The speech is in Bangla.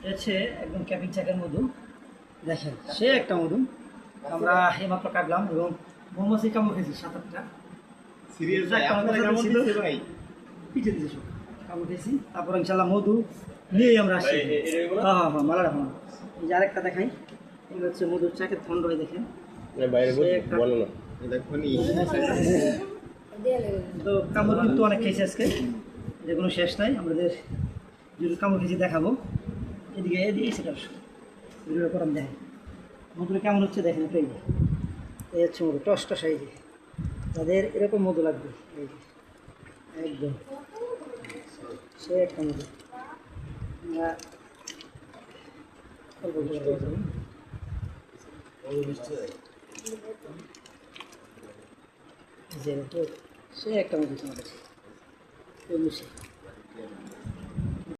হচ্ছে একদম ক্যাপিং চাকের মধু, দেখেন সে একটা মধু আমরা এইমাত্র কাটলাম এবং মৌমাছি কামড় খেয়েছি 7-8টা। সিরিয়াস ভাই আপনারা কেমন দিচ্ছে ভাই? পিঠে দিয়েছি সব কামড় খেয়েছি, তারপর ইনশাল্লাহ মধু নিয়েই আমরা আসছি। হ্যাঁ হ্যাঁ হ্যাঁ, মালা রাখুন। এই যে আরেকটা দেখাই, এগুলো হচ্ছে মধুর চাকের খণ্ড, দেখেন বলো না দেখুন তো কামড় কিন্তু অনেক খেয়েছি আজকে, যে কোনো শেষ নাই। আমাদের যদি কামড় খেয়েছি দেখাবো, এদিকে এদিকে সেটা ভিডিও করে আমি দেখেন মধুটা কেমন হচ্ছে, দেখেন একটু। এই হচ্ছে মধু টস টস, এই যে তাদের এরকম মধু লাগবে, এই যে একদম সে একটা মধু। আমরা অল্প সে একটা মধু তোমার কাছে।